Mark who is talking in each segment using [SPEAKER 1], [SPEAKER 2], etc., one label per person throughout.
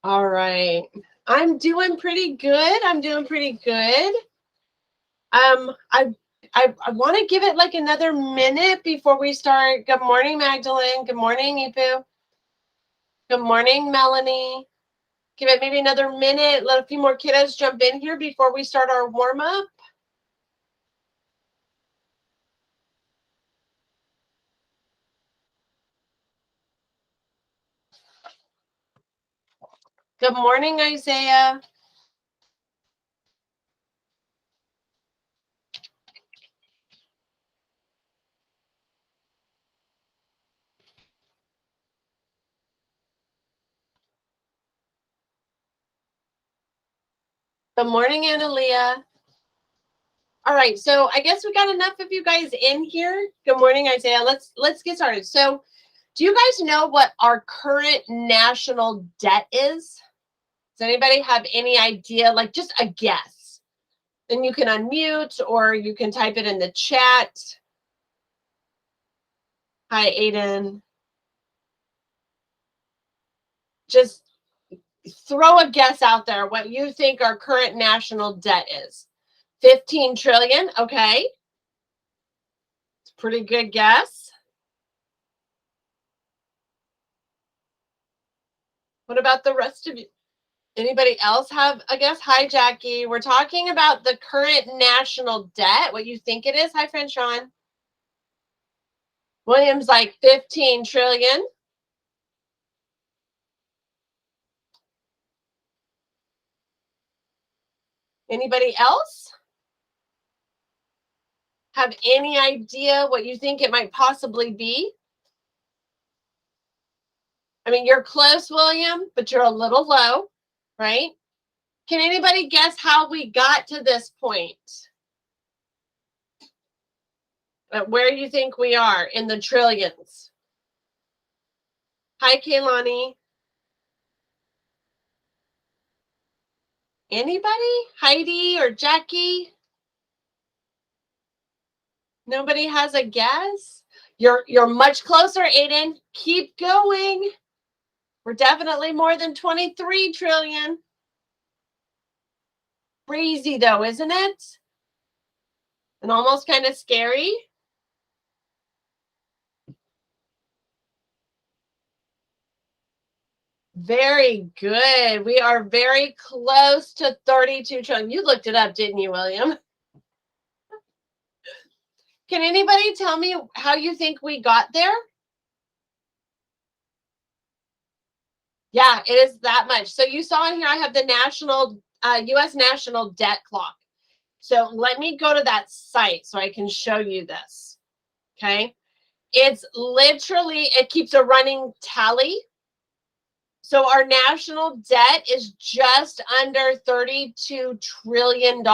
[SPEAKER 1] All right. I'm doing pretty good. I'm doing pretty good. I want to give it like another minute before we start. Good morning, Magdalene. Good morning, Ipu. Good morning, Melanie. Give it maybe another minute. Let a few more kiddos jump in here before we start our warm-up. Good morning, Isaiah. Good morning, Analia. All right, so I guess we got enough of you guys in here. Good morning, Isaiah. Let's get started. So, do you guys know what our current national debt is? Does anybody have any idea? Like just a guess. Then you can unmute or you can type it in the chat. Hi, Aiden. Just throw a guess out there what you think our current national debt is. 15 trillion, okay. It's a pretty good guess. What about the rest of you? Anybody else have a guess? Hi, Jackie. We're talking about the current national debt, what you think it is. Hi, friend Sean. William's like 15 trillion. Anybody else have any idea what you think it might possibly be? I mean, you're close, William, but you're a little low, right? Can anybody guess how we got to this point? Where you think we are in the trillions? Hi, Kaylani. Anybody? Heidi or Jackie? Nobody has a guess? You're much closer, Aiden. Keep going. We're definitely more than 23 trillion. Crazy though, isn't it? And almost kind of scary. Very good. We are very close to 32 trillion. You looked it up, didn't you, William? Can anybody tell me how you think we got there? Yeah, it is that much. So you saw in here, I have the national, U.S. national debt clock. So let me go to that site so I can show you this. Okay. It's literally, it keeps a running tally. So our national debt is just under $32 trillion.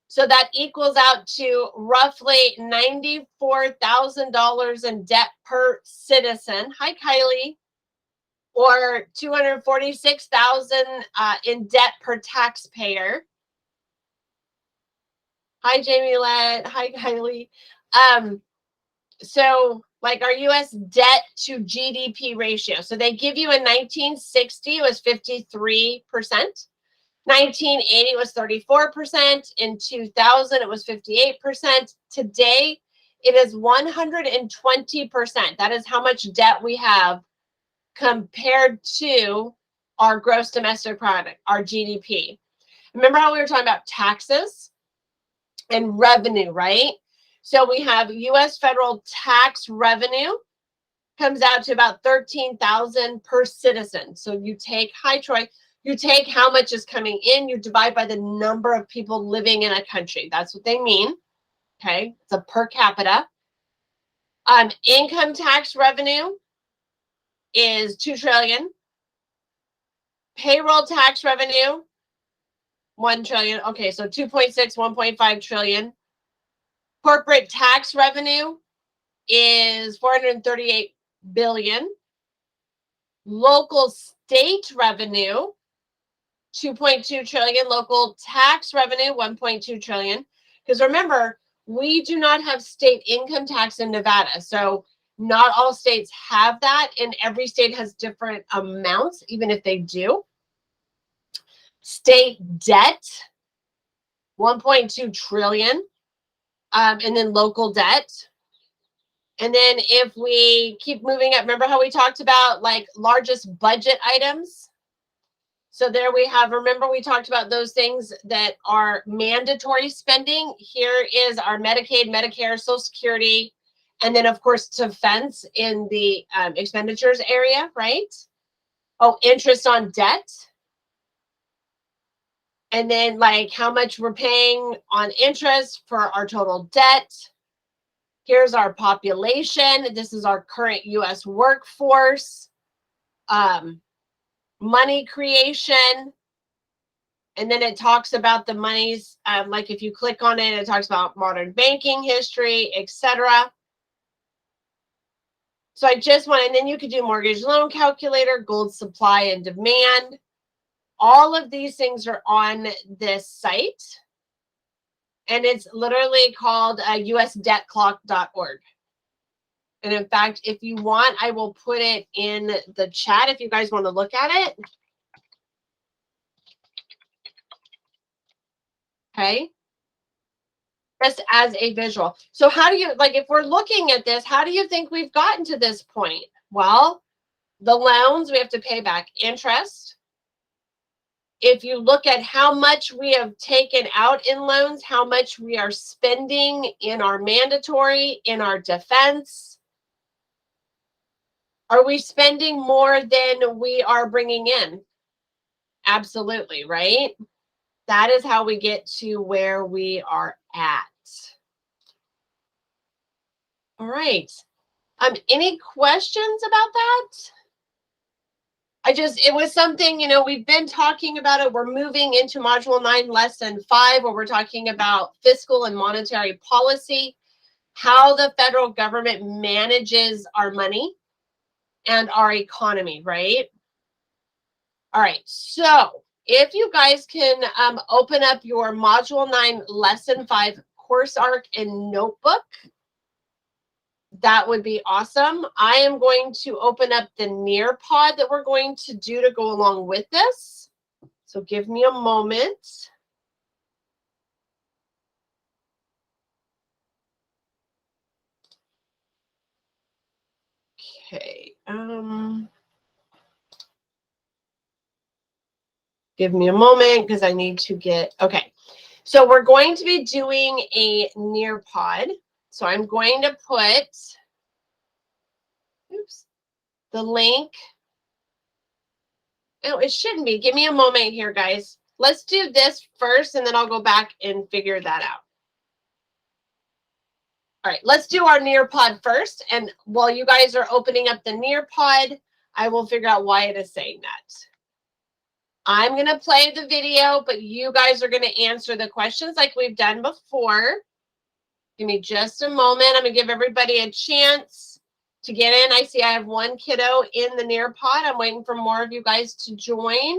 [SPEAKER 1] So that equals out to roughly $94,000 in debt per citizen. Hi, Kylie. Or $246,000 in debt per taxpayer. Hi, Jamie Lett. Hi, Kylie. So like our U.S. debt to GDP ratio. So they give you in 1960, it was 53%. 1980 was 34%. In 2000, it was 58%. Today, it is 120%. That is how much debt we have compared to our gross domestic product, our GDP. Remember how we were talking about taxes and revenue, right? So we have U.S. federal tax revenue comes out to about $13,000 per citizen. So you take, hi Troy, you take how much is coming in, you divide by the number of people living in a country. That's what they mean. Okay, it's a per capita. Income tax revenue is 2 trillion. Payroll tax revenue, 1 trillion. Okay, so 2.6, 1.5 trillion. Corporate tax revenue is 438 billion. Local state revenue, 2.2 trillion. Local tax revenue, 1.2 trillion. Because remember, we do not have state income tax in Nevada. So Not all states have that, and every state has different amounts, even if they do. State debt, 1.2 trillion, and then local debt. And then if we keep moving up, remember how we talked about like largest budget items? So there we have, remember we talked about those things that are mandatory spending. Here is our Medicaid, Medicare, Social Security, and then of course defense in the expenditures area, right? Oh, interest on debt. And then like how much we're paying on interest for our total debt. Here's our population. This is our current US workforce. Money creation. And then it talks about the monies, like if you click on it, it talks about modern banking history, etc. So I just want, and then you could do mortgage loan calculator, gold supply and demand. All of these things are on this site. And it's literally called usdebtclock.org. And in fact, if you want, I will put it in the chat if you guys want to look at it. Okay. Just as a visual. So how do you, like, if we're looking at this, how do you think we've gotten to this point? Well, the loans, we have to pay back interest. If you look at how much we have taken out in loans, how much we are spending in our mandatory, in our defense, are we spending more than we are bringing in? Absolutely, right? That is how we get to where we are at. All right. Any questions about that? It was something, you know, we've been talking about it. We're moving into Module 9, Lesson 5, where we're talking about fiscal and monetary policy, how the federal government manages our money and our economy, right? All right, so if you guys can open up your Module 9, Lesson 5 course arc and notebook, that would be awesome. I am going to open up the Nearpod that we're going to do to go along with this. So give me a moment. Okay. Give me a moment because I need to get, okay. So we're going to be doing a Nearpod. So I'm going to put, oops, the link. Oh, it shouldn't be. Give me a moment here, guys. Let's do this first, and then I'll go back and figure that out. All right, let's do our Nearpod first. And while you guys are opening up the Nearpod, I will figure out why it is saying that. I'm going to play the video, but you guys are going to answer the questions like we've done before. Give me just a moment. I'm going to give everybody a chance to get in. I see I have one kiddo in the Nearpod. I'm waiting for more of you guys to join.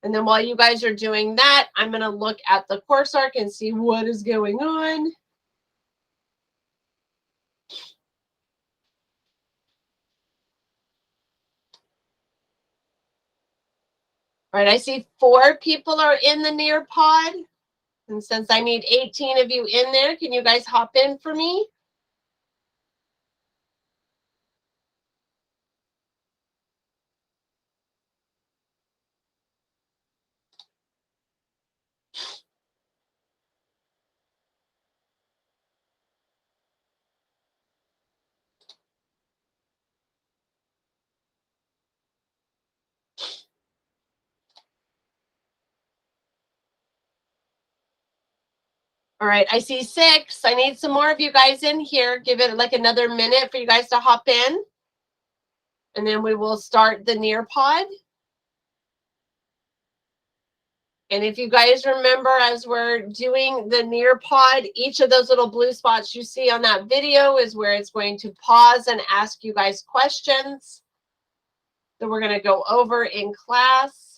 [SPEAKER 1] And then while you guys are doing that, I'm going to look at the course arc and see what is going on. All right, I see 4 people are in the Nearpod. And since I need 18 of you in there, can you guys hop in for me? All right, I see 6. I need some more of you guys in here. Give it like another minute for you guys to hop in. And then we will start the Nearpod. And if you guys remember, as we're doing the Nearpod, each of those little blue spots you see on that video is where it's going to pause and ask you guys questions that we're going to go over in class.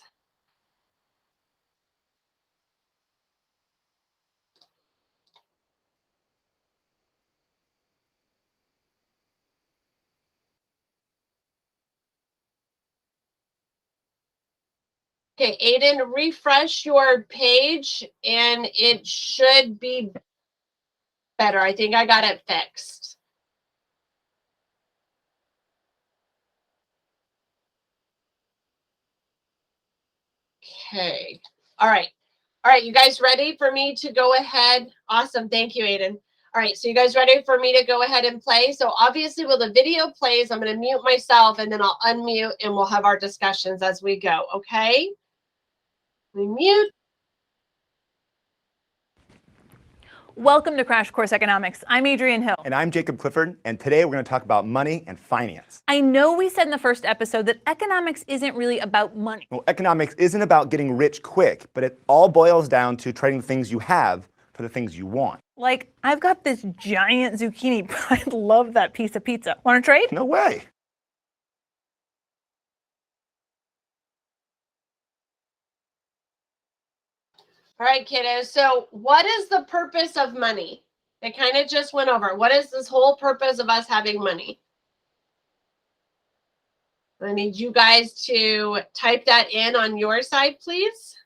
[SPEAKER 1] Okay, Aiden, refresh your page and it should be better. I think I got it fixed. Okay. All right. All right, you guys ready for me to go ahead? Awesome. Thank you, Aiden. All right, so you guys ready for me to go ahead and play? So obviously, while the video plays, I'm going to mute myself and then I'll unmute and we'll have our discussions as we go, okay? We mute.
[SPEAKER 2] Welcome to Crash Course Economics. I'm Adrienne Hill.
[SPEAKER 3] And I'm Jacob Clifford, and today we're going to talk about money and finance.
[SPEAKER 2] I know we said in the first episode that economics isn't really about money.
[SPEAKER 3] Well, economics isn't about getting rich quick, but it all boils down to trading the things you have for the things you want.
[SPEAKER 2] Like, I've got this giant zucchini, but I love that piece of pizza. Want to trade?
[SPEAKER 3] No way.
[SPEAKER 1] All right, kiddos. So what is the purpose of money? They kind of just went over. What is this whole purpose of us having money? I need you guys to type that in on your side, please.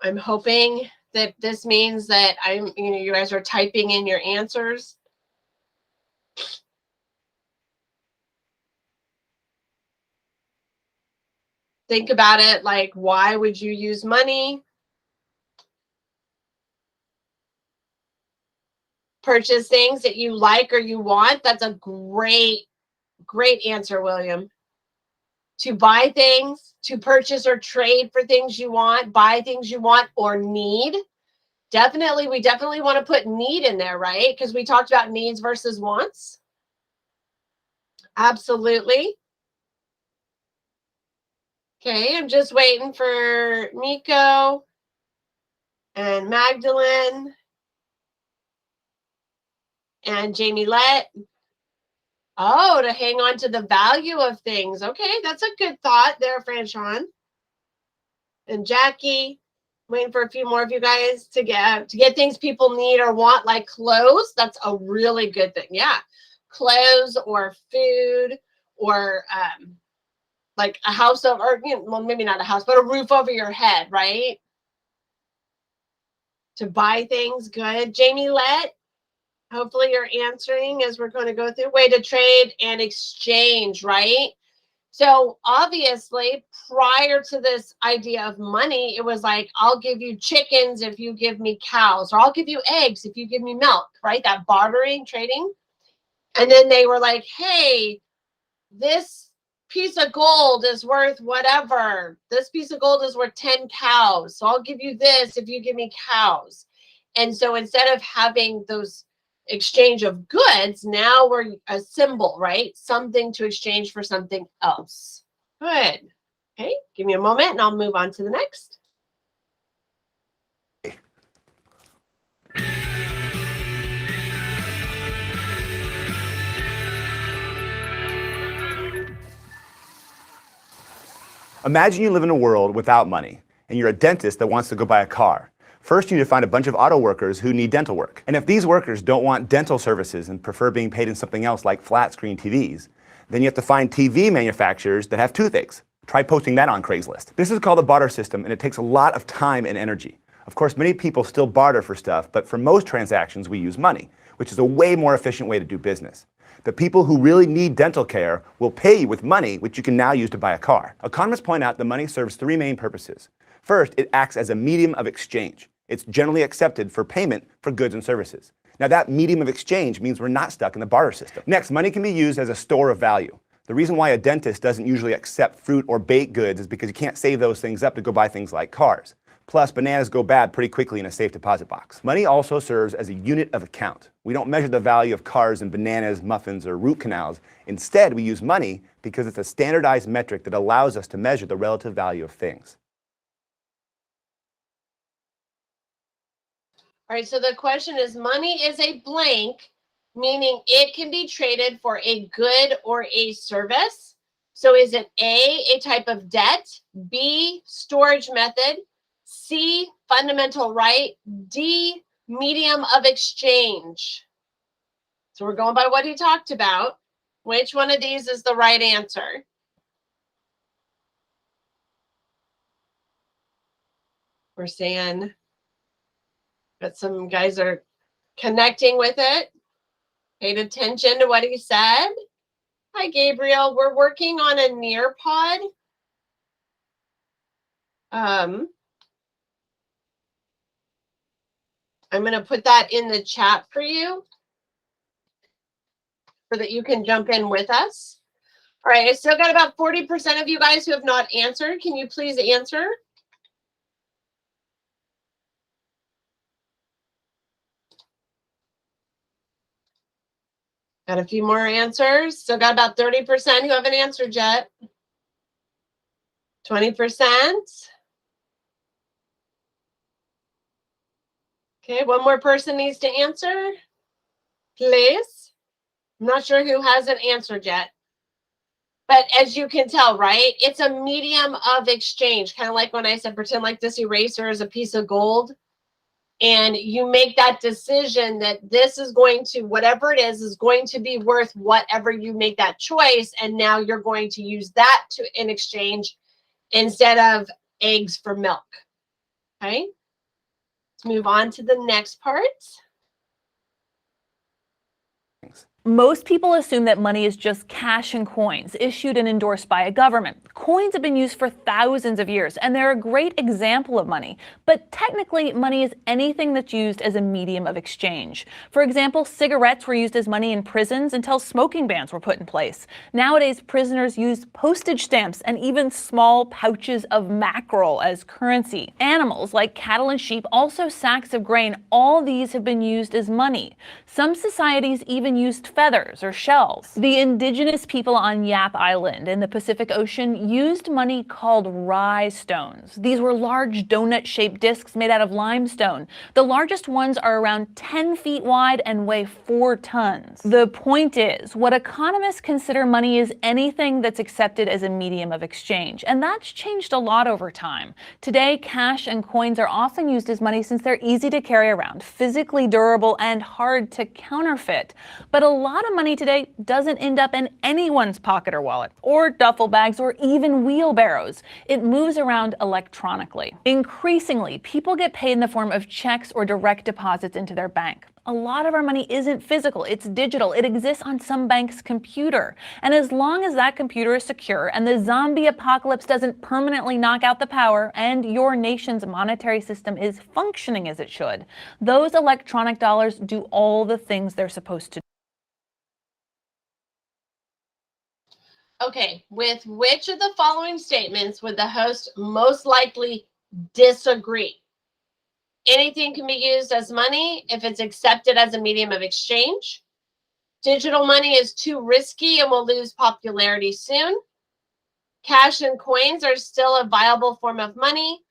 [SPEAKER 1] I'm hoping that this means that you guys are typing in your answers. Think about it, like, why would you use money? Purchase things that you like or you want. That's a great answer, William. To buy things, to purchase or trade for things you want, buy things you want or need. We definitely want to put need in there, right? Because we talked about needs versus wants. Absolutely. Okay, I'm just waiting for Nico and Magdalene and Jamie Lett. Oh, to hang on to the value of things. Okay, that's a good thought there, Franchon. And Jackie, waiting for a few more of you guys to get things people need or want, like clothes. That's a really good thing. Yeah, clothes or food or like a house or well, maybe not a house, but a roof over your head, right? To buy things, good. Jamie Lett, hopefully you're answering as we're going to go through. Way to trade and exchange, right? So obviously, prior to this idea of money, it was like, I'll give you chickens if you give me cows, or I'll give you eggs if you give me milk, right? That bartering, trading. And then they were like, hey, this piece of gold is worth whatever. This piece of gold is worth 10 cows. So I'll give you this if you give me cows. And so instead of having those exchange of goods, now we're a symbol, right? Something to exchange for something else. Good. Okay, give me a moment and I'll move on to the next.
[SPEAKER 3] Imagine you live in a world without money, and you're a dentist that wants to go buy a car. First, you need to find a bunch of auto workers who need dental work. And if these workers don't want dental services and prefer being paid in something else like flat screen TVs, then you have to find TV manufacturers that have toothaches. Try posting that on Craigslist. This is called a barter system, and it takes a lot of time and energy. Of course, many people still barter for stuff, but for most transactions, we use money, which is a way more efficient way to do business. The people who really need dental care will pay you with money, which you can now use to buy a car. Economists point out that money serves three main purposes. First, it acts as a medium of exchange. It's generally accepted for payment for goods and services. Now, that medium of exchange means we're not stuck in the barter system. Next, money can be used as a store of value. The reason why a dentist doesn't usually accept fruit or baked goods is because you can't save those things up to go buy things like cars. Plus, bananas go bad pretty quickly in a safe deposit box. Money also serves as a unit of account. We don't measure the value of cars in bananas, muffins, or root canals. Instead, we use money because it's a standardized metric that allows us to measure the relative value of things.
[SPEAKER 1] All right, so the question is, money is a blank, meaning it can be traded for a good or a service. So is it A, type of debt, B, storage method, C, fundamental right, D, medium of exchange? So we're going by what he talked about. Which one of these is the right answer? We're saying that some guys are connecting with it, paid attention to what he said. Hi, Gabriel. We're working on a Nearpod. I'm going to put that in the chat for you so that you can jump in with us. All right, I still got about 40% of you guys who have not answered. Can you please answer? Got a few more answers. Still got about 30% who haven't answered yet. 20%. Okay, one more person needs to answer, please. I'm not sure who hasn't answered yet. But as you can tell, right, it's a medium of exchange. Kind of like when I said, pretend like this eraser is a piece of gold. And you make that decision that this is going to, whatever it is going to be worth whatever you make that choice. And now you're going to use that in exchange instead of eggs for milk. Okay. Let's move on to the next part.
[SPEAKER 2] Most people assume that money is just cash and coins issued and endorsed by a government. Coins have been used for thousands of years, and they're a great example of money. But technically, money is anything that's used as a medium of exchange. For example, cigarettes were used as money in prisons until smoking bans were put in place. Nowadays, prisoners use postage stamps and even small pouches of mackerel as currency. Animals like cattle and sheep, also sacks of grain, all these have been used as money. Some societies even used feathers or shells. The indigenous people on Yap Island in the Pacific Ocean used money called rye stones. These were large donut-shaped discs made out of limestone. The largest ones are around 10 feet wide and weigh 4 tons. The point is, what economists consider money is anything that's accepted as a medium of exchange, and that's changed a lot over time. Today, cash and coins are often used as money since they're easy to carry around, physically durable, and hard to counterfeit. But a lot of money today doesn't end up in anyone's pocket or wallet, or duffel bags, or even wheelbarrows. It moves around electronically. Increasingly, people get paid in the form of checks or direct deposits into their bank. A lot of our money isn't physical, it's digital. It exists on some bank's computer. And as long as that computer is secure and the zombie apocalypse doesn't permanently knock out the power and your nation's monetary system is functioning as it should, those electronic dollars do all the things they're supposed to do.
[SPEAKER 1] Okay, with which of the following statements would the host most likely disagree? Anything can be used as money if it's accepted as a medium of exchange. Digital money is too risky and will lose popularity soon. Cash and coins are still a viable form of money.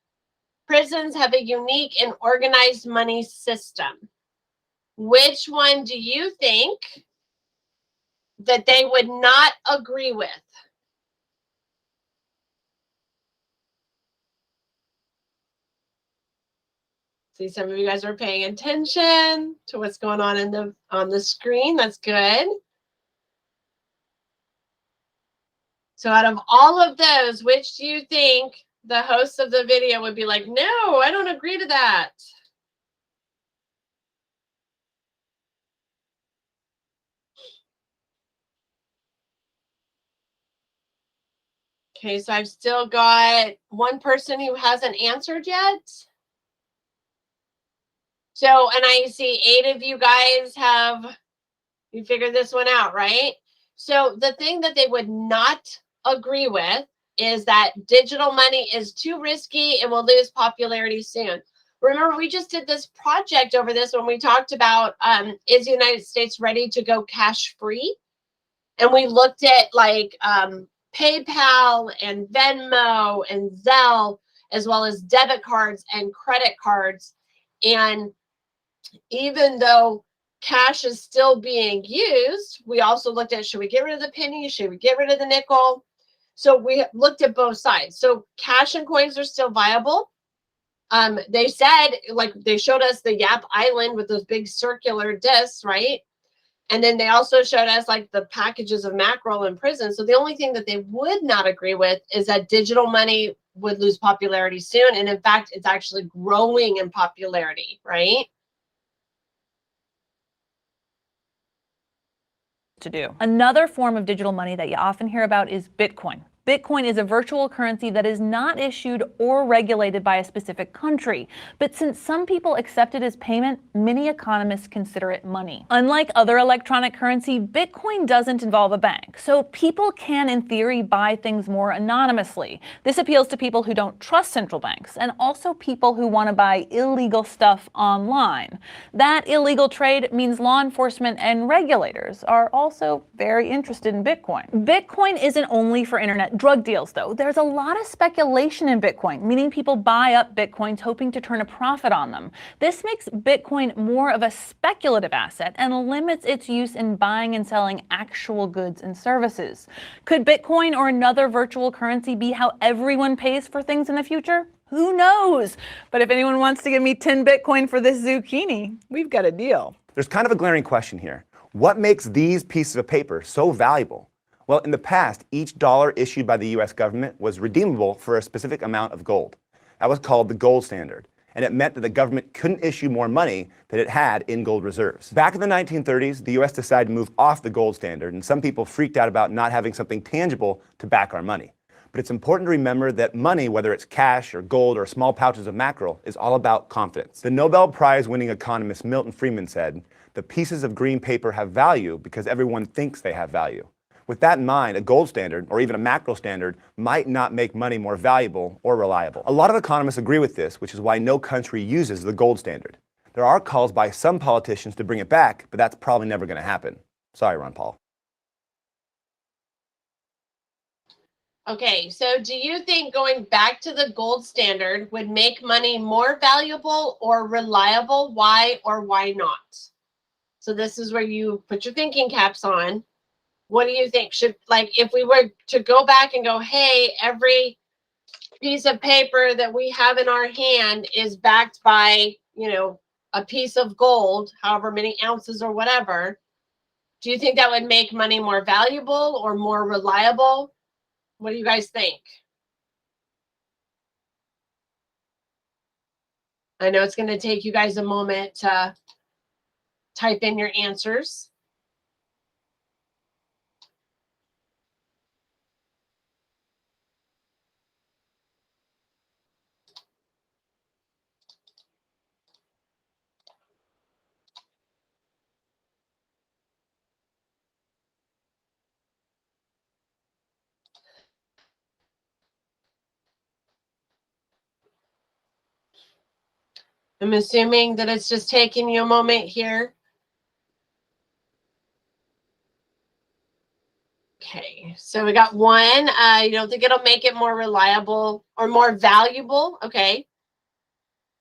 [SPEAKER 1] Prisons have a unique and organized money system. Which one do you think that they would not agree with? See, some of you guys are paying attention to what's going on the screen. That's good. So out of all of those, which do you think the host of the video would be like, no, I don't agree to that? Okay, so I've still got one person who hasn't answered yet. So, and I see 8 of you guys you figured this one out, right? So the thing that they would not agree with is that digital money is too risky and will lose popularity soon. Remember, we just did this project over this when we talked about, is the United States ready to go cash free? And we looked at like PayPal and Venmo and Zelle, as well as debit cards and credit cards. And even though cash is still being used, we also looked at, should we get rid of the penny? Should we get rid of the nickel? So we looked at both sides. So cash and coins are still viable. They said, like, they showed us the Yap Island with those big circular discs, right? And then they also showed us like the packages of mackerel in prison. So the only thing that they would not agree with is that digital money would lose popularity soon. And in fact, it's actually growing in popularity, right?
[SPEAKER 2] To do. Another form of digital money that you often hear about is Bitcoin. Bitcoin is a virtual currency that is not issued or regulated by a specific country. But since some people accept it as payment, many economists consider it money. Unlike other electronic currency, Bitcoin doesn't involve a bank, so people can, in theory, buy things more anonymously. This appeals to people who don't trust central banks, and also people who want to buy illegal stuff online. That illegal trade means law enforcement and regulators are also very interested in Bitcoin. Bitcoin isn't only for internet drug deals, though. There's a lot of speculation in Bitcoin, meaning people buy up Bitcoins hoping to turn a profit on them. This makes Bitcoin more of a speculative asset and limits its use in buying and selling actual goods and services. Could Bitcoin or another virtual currency be how everyone pays for things in the future? Who knows? But if anyone wants to give me 10 Bitcoin for this zucchini, we've got a deal.
[SPEAKER 3] There's kind of a glaring question here. What makes these pieces of paper so valuable? Well, in the past, each dollar issued by the US government was redeemable for a specific amount of gold. That was called the gold standard, and it meant that the government couldn't issue more money than it had in gold reserves. Back in the 1930s, the US decided to move off the gold standard, and some people freaked out about not having something tangible to back our money. But it's important to remember that money, whether it's cash or gold or small pouches of mackerel, is all about confidence. The Nobel Prize-winning economist Milton Friedman said, "The pieces of green paper have value because everyone thinks they have value." With that in mind, a gold standard, or even a mackerel standard, might not make money more valuable or reliable. A lot of economists agree with this, which is why no country uses the gold standard. There are calls by some politicians to bring it back, but that's probably never going to happen. Sorry, Ron Paul.
[SPEAKER 1] Okay, so do you think going back to the gold standard would make money more valuable or reliable? Why or why not? So this is where you put your thinking caps on. What do you think? Should, like, if we were to go back and go, hey, every piece of paper that we have in our hand is backed by, you know, a piece of gold, however many ounces or whatever, do you think that would make money more valuable or more reliable? What do you guys think? I know it's going to take you guys a moment to type in your answers. I'm assuming that it's just taking you a moment here. Okay, so we got one. You don't think it'll make it more reliable or more valuable? Okay.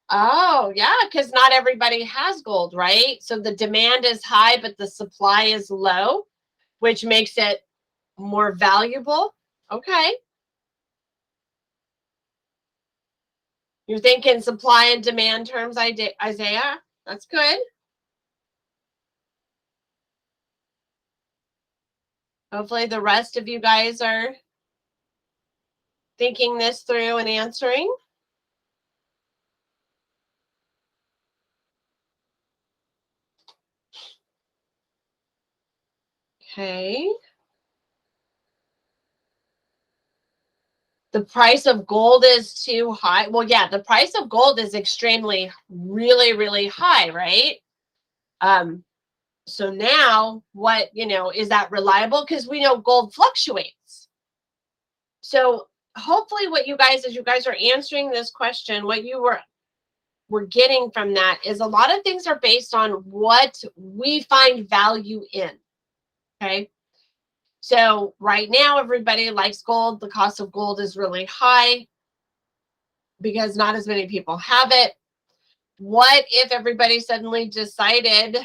[SPEAKER 1] Oh, yeah, because not everybody has gold, right? So the demand is high, but the supply is low, which makes it more valuable. Okay. You're thinking supply and demand terms, Isaiah? That's good. Hopefully the rest of you guys are thinking this through and answering. Okay. The price of gold is too high. Well, yeah, the price of gold is extremely, really, really high, right? So now what, is that reliable? Because we know gold fluctuates. So hopefully what you guys, as you guys are answering this question, what you were getting from that is a lot of things are based on what we find value in. Okay. So right now, everybody likes gold. The cost of gold is really high because not as many people have it. What if everybody suddenly decided,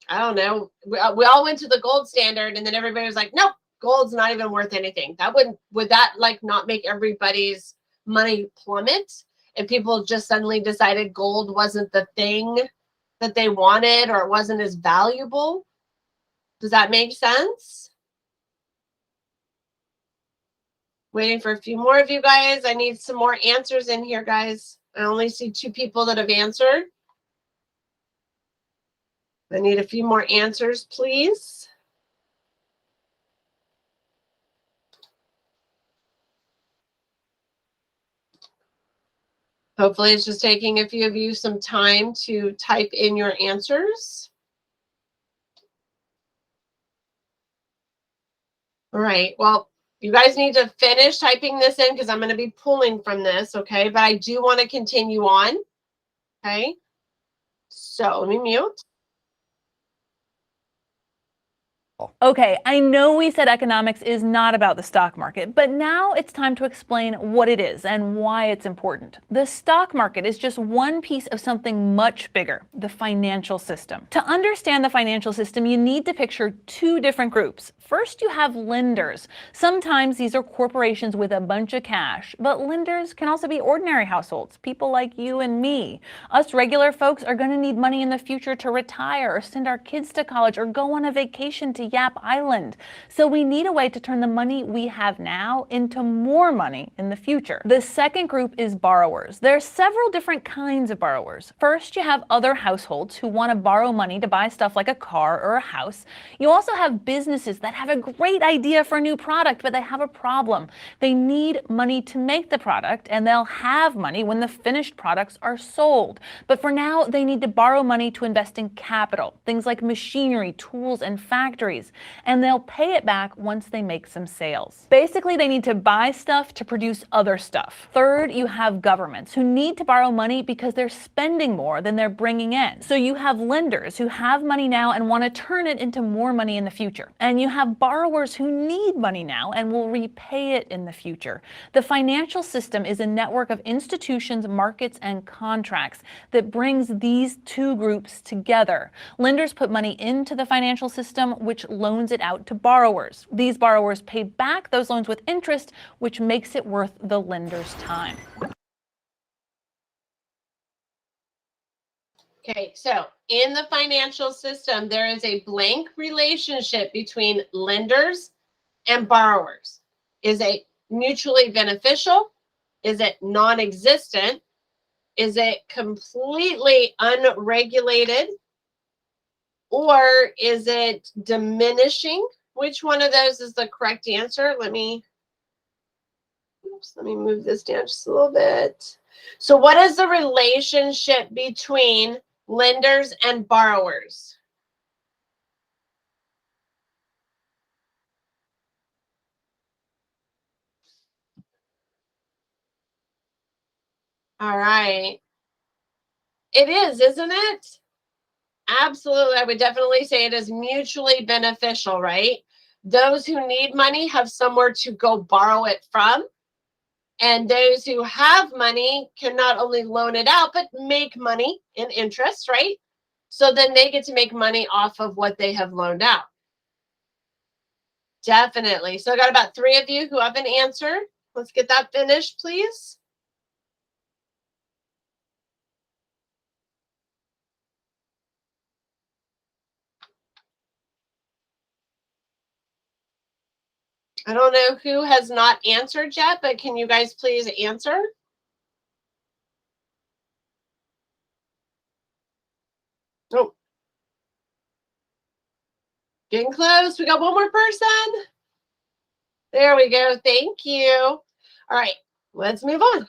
[SPEAKER 1] I don't know, we all went to the gold standard and then everybody was like, nope, gold's not even worth anything. Would that like not make everybody's money plummet? if people just suddenly decided gold wasn't the thing that they wanted or it wasn't as valuable. Does that make sense? Waiting for a few more of you guys. I need some more answers in here, guys. I only see 2 people that have answered. I need a few more answers, please. Hopefully it's just taking a few of you some time to type in your answers. All right, well, you guys need to finish typing this in because I'm going to be pulling from this, okay? But I do want to continue on, okay? So let me mute.
[SPEAKER 2] Okay, I know we said economics is not about the stock market, but now it's time to explain what it is and why it's important. The stock market is just one piece of something much bigger, the financial system. To understand the financial system, you need to picture 2 different groups. First, you have lenders. Sometimes these are corporations with a bunch of cash, but lenders can also be ordinary households, people like you and me. Us regular folks are going to need money in the future to retire or send our kids to college or go on a vacation to Yap Island. So we need a way to turn the money we have now into more money in the future. The second group is borrowers. There are several different kinds of borrowers. First, you have other households who want to borrow money to buy stuff like a car or a house. You also have businesses that have a great idea for a new product, but they have a problem. They need money to make the product, and they'll have money when the finished products are sold. But for now, they need to borrow money to invest in capital, things like machinery, tools, and factories. And they'll pay it back once they make some sales. Basically, they need to buy stuff to produce other stuff. Third, you have governments who need to borrow money because they're spending more than they're bringing in. So you have lenders who have money now and want to turn it into more money in the future. And you have borrowers who need money now and will repay it in the future. The financial system is a network of institutions, markets, and contracts that brings these 2 groups together. Lenders put money into the financial system, which loans it out to borrowers. These borrowers pay back those loans with interest, which makes it worth the lender's time.
[SPEAKER 1] Okay, so in the financial system, there is a blank relationship between lenders and borrowers. Is it mutually beneficial? Is it non-existent? Is it completely unregulated? Or is it diminishing? Which one of those is the correct answer? Let me move this down just a little bit. So what is the relationship between lenders and borrowers? All right. It is, isn't it? Absolutely. I would definitely say it is mutually beneficial, right? Those who need money have somewhere to go borrow it from. And those who have money can not only loan it out, but make money in interest, right? So then they get to make money off of what they have loaned out. Definitely. So I got about 3 of you who have an answer. Let's get that finished, please. I don't know who has not answered yet, but can you guys please answer? Oh, getting close. We got one more person. There we go. Thank you. All right, let's move on.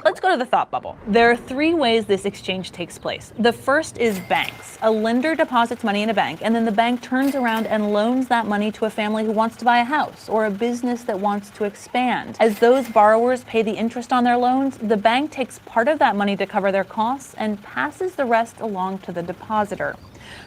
[SPEAKER 2] Let's go to the thought bubble. There are 3 ways this exchange takes place. The first is banks. A lender deposits money in a bank, and then the bank turns around and loans that money to a family who wants to buy a house or a business that wants to expand. As those borrowers pay the interest on their loans, the bank takes part of that money to cover their costs and passes the rest along to the depositor.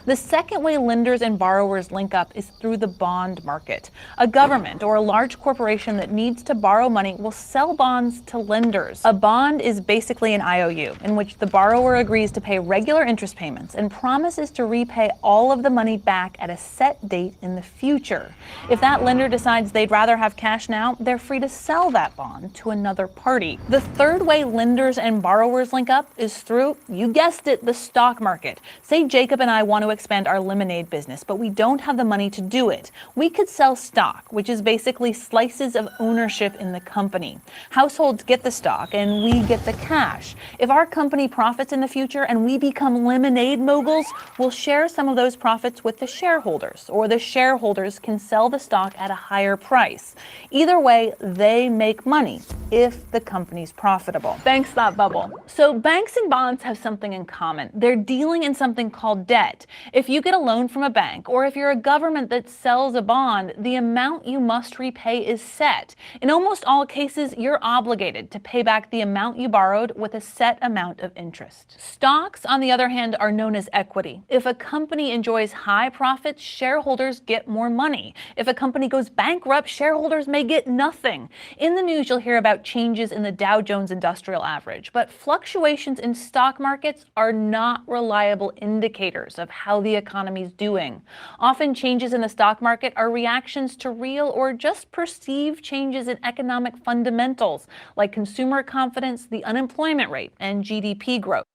[SPEAKER 2] The second way lenders and borrowers link up is through the bond market. A government or a large corporation that needs to borrow money will sell bonds to lenders. A bond is basically an IOU in which the borrower agrees to pay regular interest payments and promises to repay all of the money back at a set date in the future. If that lender decides they'd rather have cash now, they're free to sell that bond to another party. The third way lenders and borrowers link up is through, you guessed it, the stock market. Say Jacob and I want to expand our lemonade business, but we don't have the money to do it. We could sell stock, which is basically slices of ownership in the company. Households get the stock and we get the cash. If our company profits in the future and we become lemonade moguls, we'll share some of those profits with the shareholders, or the shareholders can sell the stock at a higher price. Either way, they make money if the company's profitable. Banks thought bubble. So banks and bonds have something in common. They're dealing in something called debt. If you get a loan from a bank, or if you're a government that sells a bond, the amount you must repay is set. In almost all cases, you're obligated to pay back the amount you borrowed with a set amount of interest. Stocks, on the other hand, are known as equity. If a company enjoys high profits, shareholders get more money. If a company goes bankrupt, shareholders may get nothing. In the news, you'll hear about changes in the Dow Jones Industrial Average, but fluctuations in stock markets are not reliable indicators of how the economy is doing. Often changes in the stock market are reactions to real or just perceived changes in economic fundamentals like consumer confidence, the unemployment rate, and GDP growth.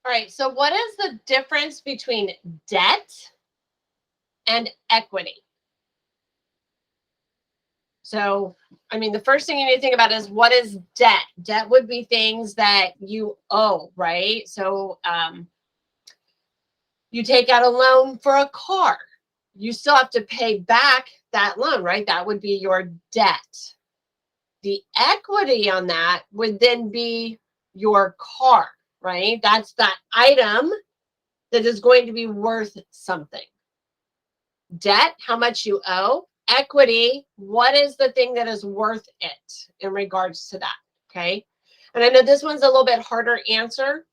[SPEAKER 1] All right, so what is the difference between debt and equity? So, I mean, the first thing you need to think about is, what is debt? Debt would be things that you owe, right? So you take out a loan for a car. You still have to pay back that loan, right? That would be your debt. The equity on that would then be your car, right? That's that item that is going to be worth something. Debt, how much you owe. Equity, what is the thing that is worth it in regards to that, okay? And I know this one's a little bit harder answer,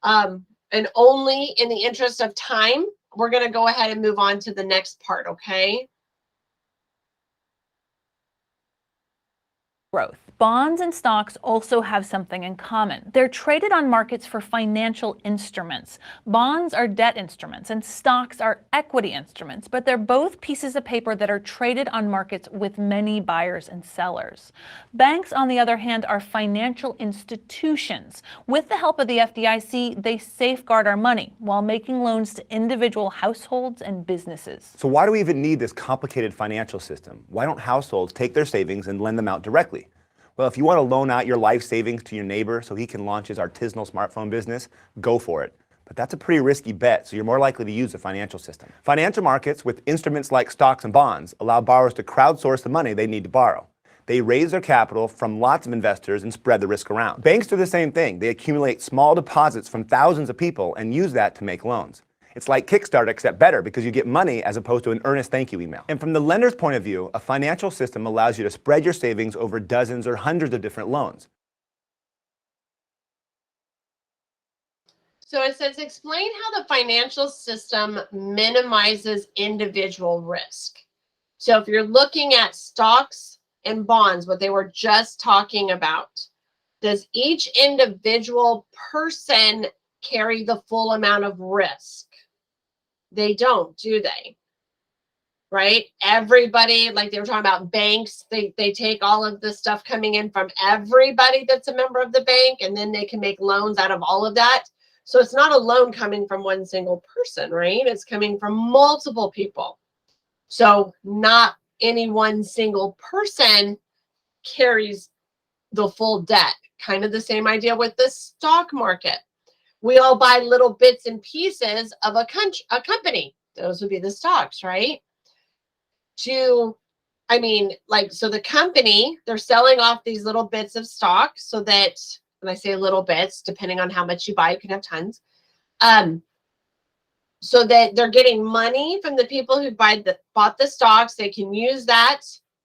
[SPEAKER 1] and only in the interest of time, we're going to go ahead and move on to the next part, okay?
[SPEAKER 2] Growth. Bonds and stocks also have something in common. They're traded on markets for financial instruments. Bonds are debt instruments and stocks are equity instruments, but they're both pieces of paper that are traded on markets with many buyers and sellers. Banks, on the other hand, are financial institutions. With the help of the FDIC, they safeguard our money while making loans to individual households and businesses.
[SPEAKER 3] So why do we even need this complicated financial system? Why don't households take their savings and lend them out directly? Well, if you want to loan out your life savings to your neighbor so he can launch his artisanal smartphone business, go for it. But that's a pretty risky bet, so you're more likely to use the financial system. Financial markets with instruments like stocks and bonds allow borrowers to crowdsource the money they need to borrow. They raise their capital from lots of investors and spread the risk around. Banks do the same thing. They accumulate small deposits from thousands of people and use that to make loans. It's like Kickstarter, except better, because you get money as opposed to an earnest thank you email. And from the lender's point of view, a financial system allows you to spread your savings over dozens or hundreds of different loans.
[SPEAKER 1] So it says, explain how the financial system minimizes individual risk. So if you're looking at stocks and bonds, what they were just talking about, does each individual person carry the full amount of risk? They don't, do they? Right? Everybody, like they were talking about banks, they take all of the stuff coming in from everybody that's a member of the bank, and then they can make loans out of all of that. So it's not a loan coming from one single person, right? It's coming from multiple people. So not any one single person carries the full debt. Kind of the same idea with the stock market. We all buy little bits and pieces of a company. Those would be the stocks, right? So the company, they're selling off these little bits of stock so that, when I say little bits, depending on how much you buy, you can have tons, so that they're getting money from the people who bought the stocks. They can use that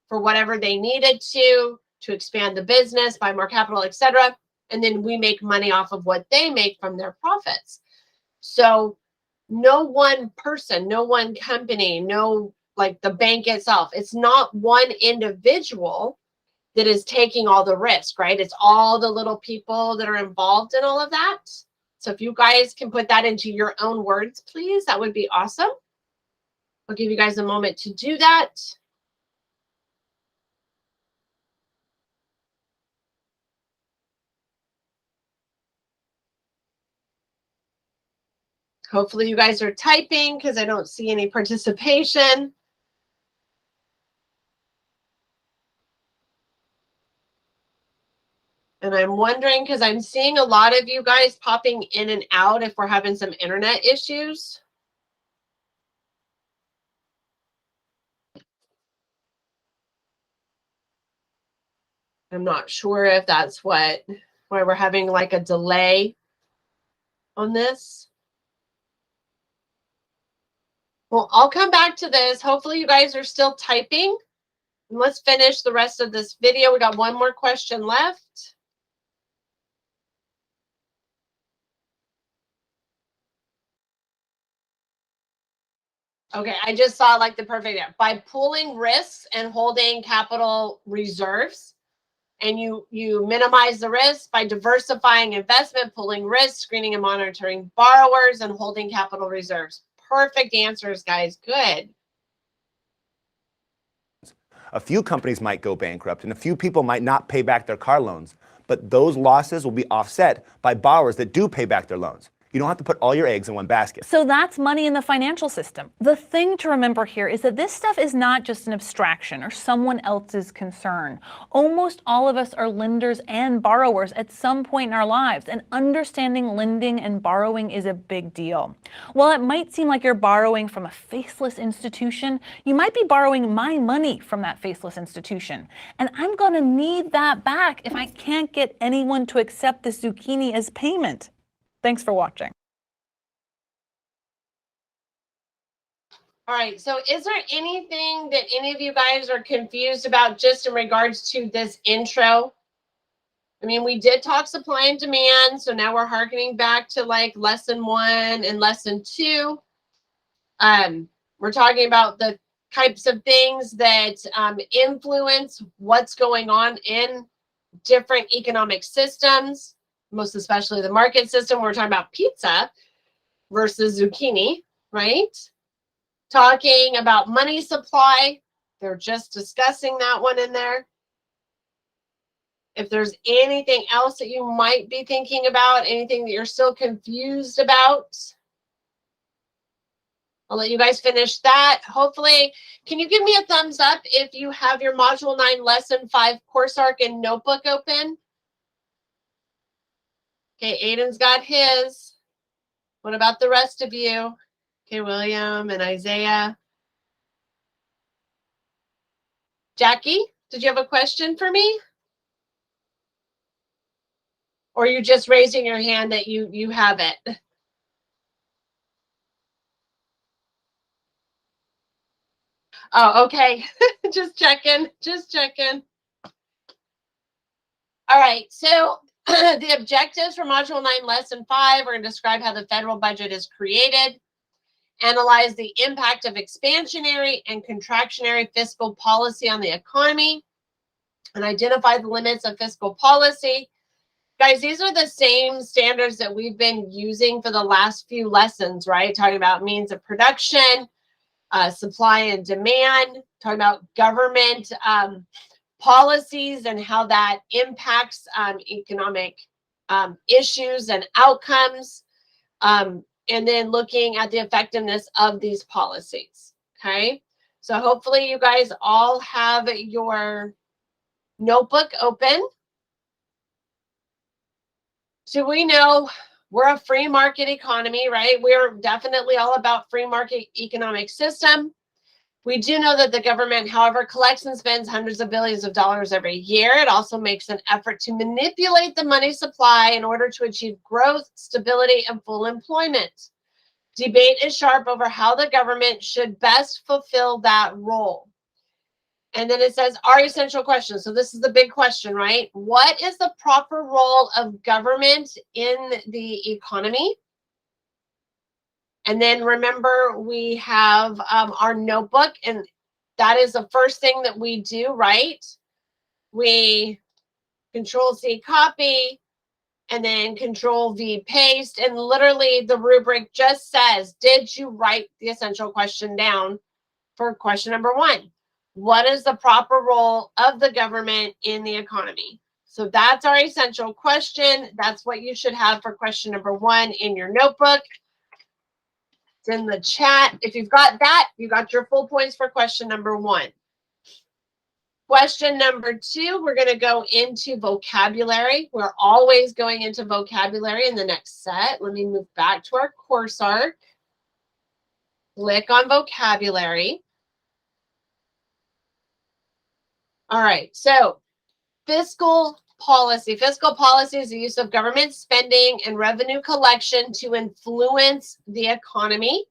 [SPEAKER 1] for whatever they needed to expand the business, buy more capital, etc. and then we make money off of what they make from their profits. So no one person, no one company, no, like the bank itself, it's not one individual that is taking all the risk, right? It's all the little people that are involved in all of that. So if you guys can put that into your own words, please, that would be awesome. I'll give you guys a moment to do that. Hopefully you guys are typing because I don't see any participation. And I'm wondering, because I'm seeing a lot of you guys popping in and out, if we're having some internet issues. I'm not sure if that's why we're having like a delay on this. Well, I'll come back to this. Hopefully you guys are still typing. And let's finish the rest of this video. We got one more question left. Okay, I just saw like the perfect, by pooling risks and holding capital reserves, and you minimize the risk by diversifying investment, pooling risks, screening and monitoring borrowers, and holding capital reserves. Perfect answers, guys. Good.
[SPEAKER 3] A few companies might go bankrupt and a few people might not pay back their car loans, but those losses will be offset by borrowers that do pay back their loans. You don't have to put all your eggs in one basket.
[SPEAKER 2] So that's money in the financial system. The thing to remember here is that this stuff is not just an abstraction or someone else's concern. Almost all of us are lenders and borrowers at some point in our lives, and understanding lending and borrowing is a big deal. While it might seem like you're borrowing from a faceless institution, you might be borrowing my money from that faceless institution. And I'm gonna need that back if I can't get anyone to accept the zucchini as payment. Thanks for watching.
[SPEAKER 1] All right, so is there anything that any of you guys are confused about just in regards to this intro? I mean, we did talk supply and demand, so now we're harkening back to like lesson 1 and lesson 2. We're talking about the types of things that influence what's going on in different economic systems, most especially the market system. We're talking about pizza versus zucchini, right? Talking about money supply. They're just discussing that one in there. If there's anything else that you might be thinking about, anything that you're still confused about, I'll let you guys finish that. Hopefully, can you give me a thumbs up if you have your Module 9 Lesson 5 course arc and notebook open? Okay, Aiden's got his. What about the rest of you? Okay, William and Isaiah. Jackie, did you have a question for me? Or are you just raising your hand that you have it? Oh, okay. Just checking. Just checking. All right. So the objectives for Module 9, Lesson 5 are going to describe how the federal budget is created, analyze the impact of expansionary and contractionary fiscal policy on the economy, and identify the limits of fiscal policy. Guys, these are the same standards that we've been using for the last few lessons, right? Talking about means of production, supply and demand, talking about government policies and how that impacts economic issues and outcomes, and then looking at the effectiveness of these policies, okay? So hopefully you guys all have your notebook open. So we know we're a free market economy, right? We're definitely all about free market economic system. We do know that the government, however, collects and spends hundreds of billions of dollars every year. It also makes an effort to manipulate the money supply in order to achieve growth, stability, and full employment. Debate is sharp over how the government should best fulfill that role. And then it says our essential question. So this is the big question, right? What is the proper role of government in the economy? And then remember, we have our notebook, and that is the first thing that we do, right? We Control-C copy, and then Control-V paste, and literally the rubric just says, did you write the essential question down for question number 1? What is the proper role of the government in the economy? So that's our essential question. That's what you should have for question number 1 in your notebook. It's in the chat. If you've got that, you got your full points for question number 1. Question number 2, we're going to go into vocabulary. We're always going into vocabulary in the next set. Let me move back to our course arc. Click on vocabulary. All right, so fiscal policy. Fiscal policy is the use of government spending and revenue collection to influence the economy.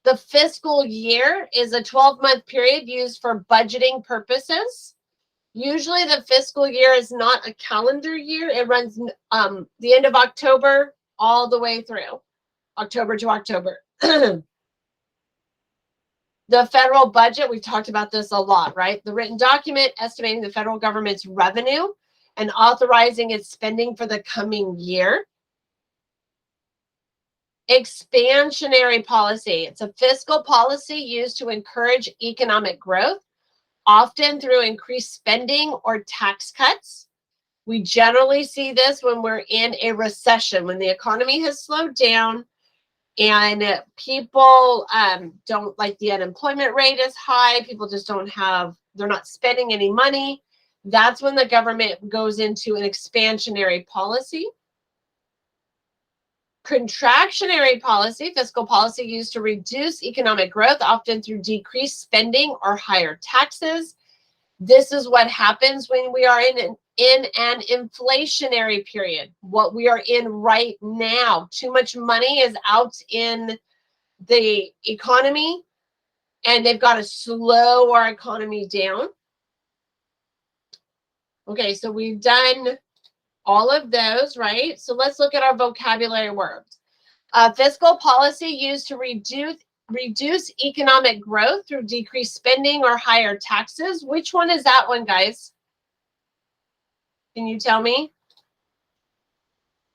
[SPEAKER 1] The fiscal year is a 12-month period used for budgeting purposes. Usually the fiscal year is not a calendar year. It runs the end of October all the way through, October to October. The federal budget, we've talked about this a lot, right? The written document estimating the federal government's revenue and authorizing its spending for the coming year. Expansionary policy. It's a fiscal policy used to encourage economic growth, often through increased spending or tax cuts. We generally see this when we're in a recession, when the economy has slowed down and people don't, like, the unemployment rate is high, people just don't have, they're not spending any money. That's when the government goes into an expansionary policy. Contractionary policy, fiscal policy used to reduce economic growth, often through decreased spending or higher taxes. This is what happens when we are in an inflationary period, what we are in right now. Too much money is out in the economy, and they've got to slow our economy down. Okay, so we've done all of those, right? So let's look at our vocabulary words. Fiscal policy used to reduce economic growth through decreased spending or higher taxes. Which one is that one, guys? Can you tell me?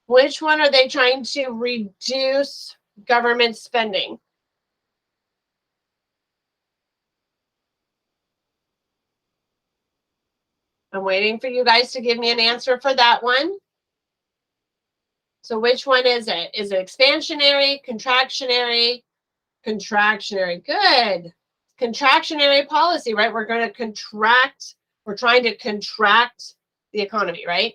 [SPEAKER 1] Which one are they trying to reduce government spending? I'm waiting for you guys to give me an answer for that one. So which one is it? Is it expansionary, contractionary? Contractionary. Good. Contractionary policy, right? We're going to contract. We're trying to contract the economy, right?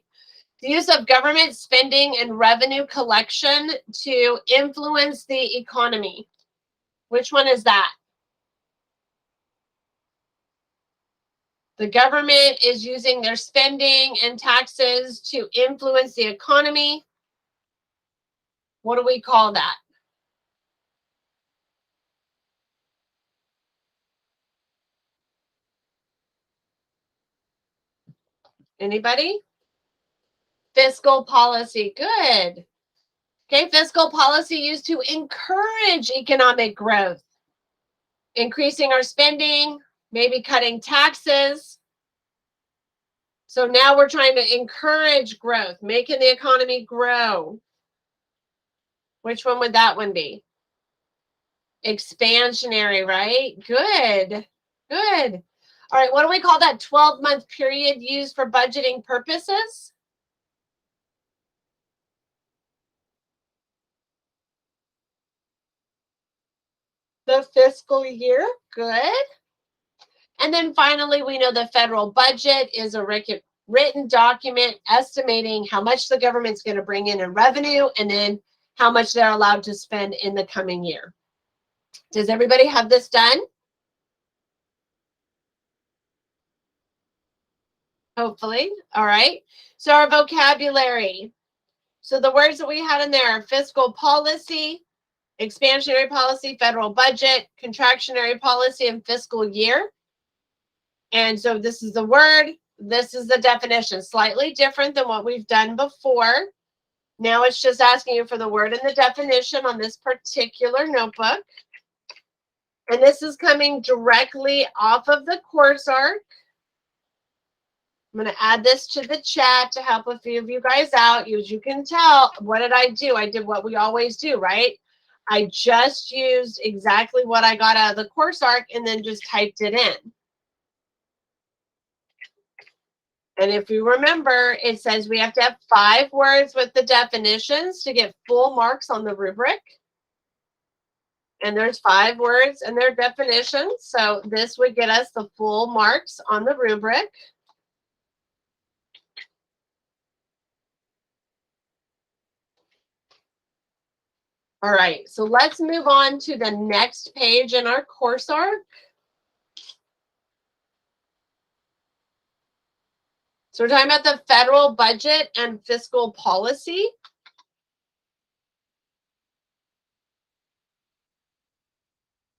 [SPEAKER 1] The use of government spending and revenue collection to influence the economy. Which one is that? The government is using their spending and taxes to influence the economy. What do we call that? Anybody? Fiscal policy. Good. Okay, fiscal policy used to encourage economic growth, increasing our spending, maybe cutting taxes. So now we're trying to encourage growth, making the economy grow. Which one would that one be? Expansionary, right? Good. Good. All right, what do we call that 12-month period used for budgeting purposes? The fiscal year. Good. And then finally, we know the federal budget is a written document estimating how much the government's going to bring in revenue and then how much they're allowed to spend in the coming year. Does everybody have this done? Hopefully. All right. So our vocabulary. So the words that we had in there are fiscal policy, expansionary policy, federal budget, contractionary policy, and fiscal year. And so this is the word, this is the definition, slightly different than what we've done before. Now it's just asking you for the word and the definition on this particular notebook. And this is coming directly off of the course arc. I'm going to add this to the chat to help a few of you guys out. As you can tell, what did I do? I did what we always do, right? I just used exactly what I got out of the course arc and then just typed it in. And if you remember, it says we have to have 5 words with the definitions to get full marks on the rubric. And there's 5 words and their definitions. So this would get us the full marks on the rubric. All right, so let's move on to the next page in our course arc. So we're talking about the federal budget and fiscal policy.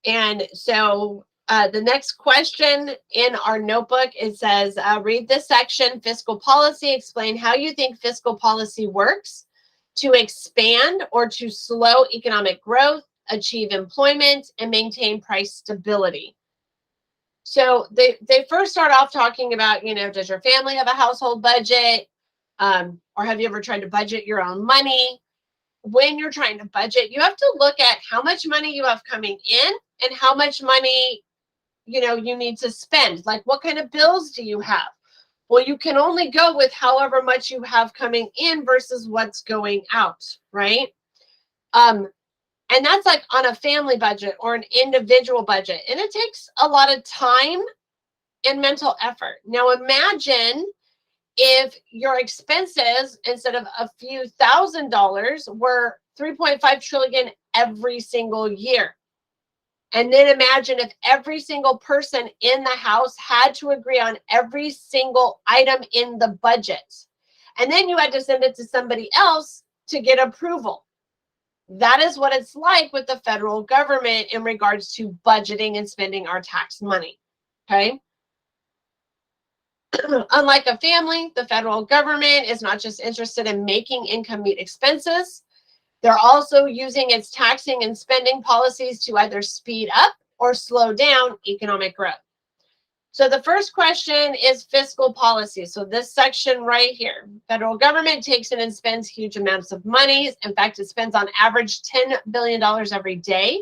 [SPEAKER 1] And so the next question in our notebook, it says, read this section, fiscal policy, explain how you think fiscal policy works to expand or to slow economic growth, achieve employment, and maintain price stability. So they first start off talking about, does your family have a household budget? Or have you ever tried to budget your own money? When you're trying to budget, you have to look at how much money you have coming in and how much money, you need to spend. Like, what kind of bills do you have? Well, you can only go with however much you have coming in versus what's going out, right? And that's like on a family budget or an individual budget. And it takes a lot of time and mental effort. Now imagine if your expenses, instead of a few $1,000s, were 3.5 trillion every single year. And then imagine if every single person in the house had to agree on every single item in the budget. And then you had to send it to somebody else to get approval. That is what it's like with the federal government in regards to budgeting and spending our tax money, okay? Unlike a family, the federal government is not just interested in making income meet expenses. They're also using its taxing and spending policies to either speed up or slow down economic growth. So the first question is fiscal policy. So this section right here, federal government takes in and spends huge amounts of money. In fact, it spends on average $10 billion every day.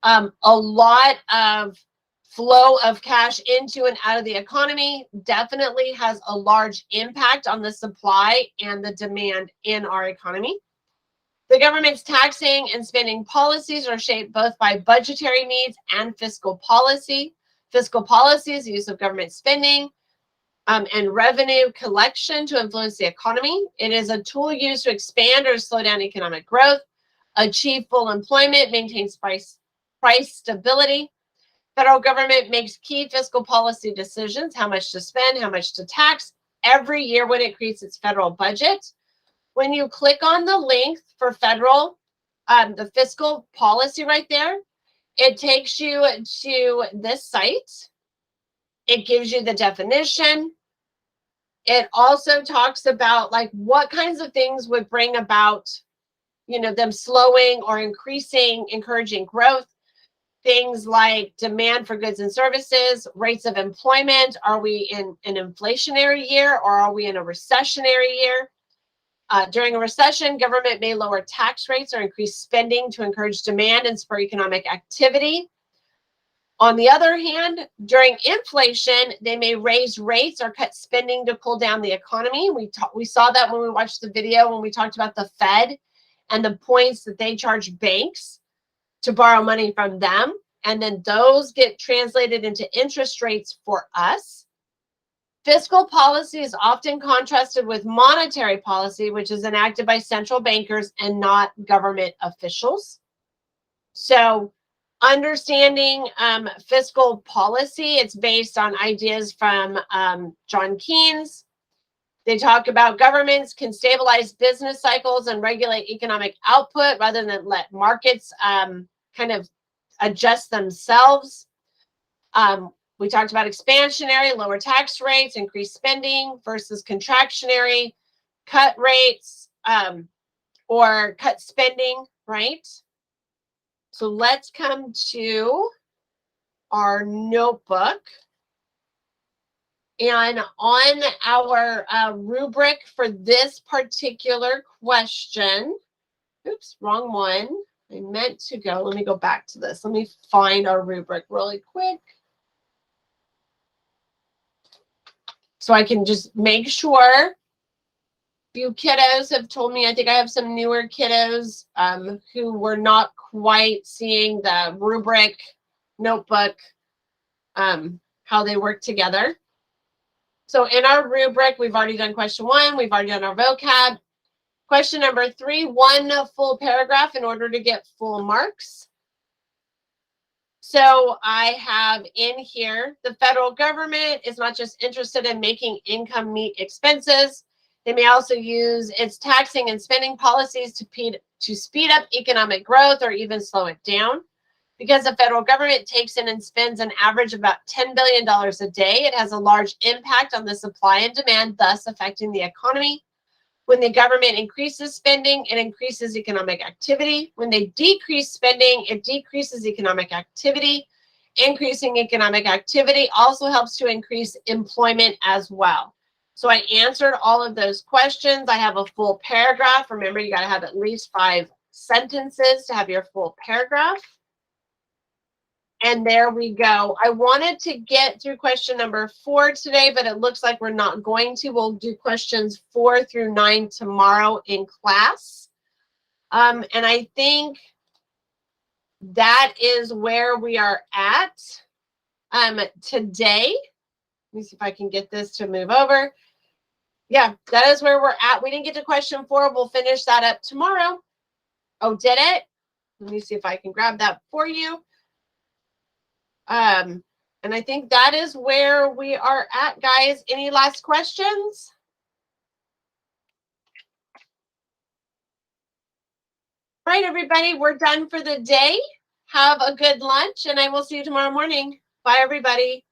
[SPEAKER 1] A lot of flow of cash into and out of the economy definitely has a large impact on the supply and the demand in our economy. The government's taxing and spending policies are shaped both by budgetary needs and fiscal policy. Fiscal policy is the use of government spending and revenue collection to influence the economy. It is a tool used to expand or slow down economic growth, achieve full employment, maintains price stability. Federal government makes key fiscal policy decisions, how much to spend, how much to tax, every year when it creates its federal budget. When you click on the link for federal, the fiscal policy right there, it takes you to this site. It gives you the definition. It also talks about like what kinds of things would bring about, them slowing or encouraging growth. Things like demand for goods and services, rates of employment. Are we in an inflationary year or are we in a recessionary year? During a recession, government may lower tax rates or increase spending to encourage demand and spur economic activity. On the other hand, during inflation, they may raise rates or cut spending to cool down the economy. We saw that when we watched the video when we talked about the Fed and the points that they charge banks to borrow money from them. And then those get translated into interest rates for us. Fiscal policy is often contrasted with monetary policy, which is enacted by central bankers and not government officials. So understanding fiscal policy, it's based on ideas from John Keynes. They talk about governments can stabilize business cycles and regulate economic output rather than let markets kind of adjust themselves. We talked about expansionary, lower tax rates, increased spending versus contractionary, cut rates or cut spending, right? So let's come to our notebook. And on our rubric for this particular question, oops, wrong one. I meant to go, let me go back to this. Let me find our rubric really quick. So I can just make sure. Few kiddos have told me, I think I have some newer kiddos who were not quite seeing the rubric notebook, how they work together. So in our rubric, we've already done question 1. We've already done our vocab. Question number 3, 1 full paragraph in order to get full marks. So I have in here, the federal government is not just interested in making income meet expenses. They may also use its taxing and spending policies to speed up economic growth or even slow it down. Because the federal government takes in and spends an average of about $10 billion a day, it has a large impact on the supply and demand, thus affecting the economy. When the government increases spending, it increases economic activity. When they decrease spending, it decreases economic activity. Increasing economic activity also helps to increase employment as well. So I answered all of those questions. I have a full paragraph. Remember, you got to have at least 5 sentences to have your full paragraph. And there we go. I wanted to get through question number 4 today, but it looks like we're not going to. We'll do questions 4 through 9 tomorrow in class. And I think that is where we are at today. Let me see if I can get this to move over. Yeah, that is where we're at. We didn't get to question 4. We'll finish that up tomorrow. Oh, did it? Let me see if I can grab that for you. And I think that is where we are at, guys. Any last questions? All right, everybody, we're done for the day. Have a good lunch, and I will see you tomorrow morning. Bye, everybody.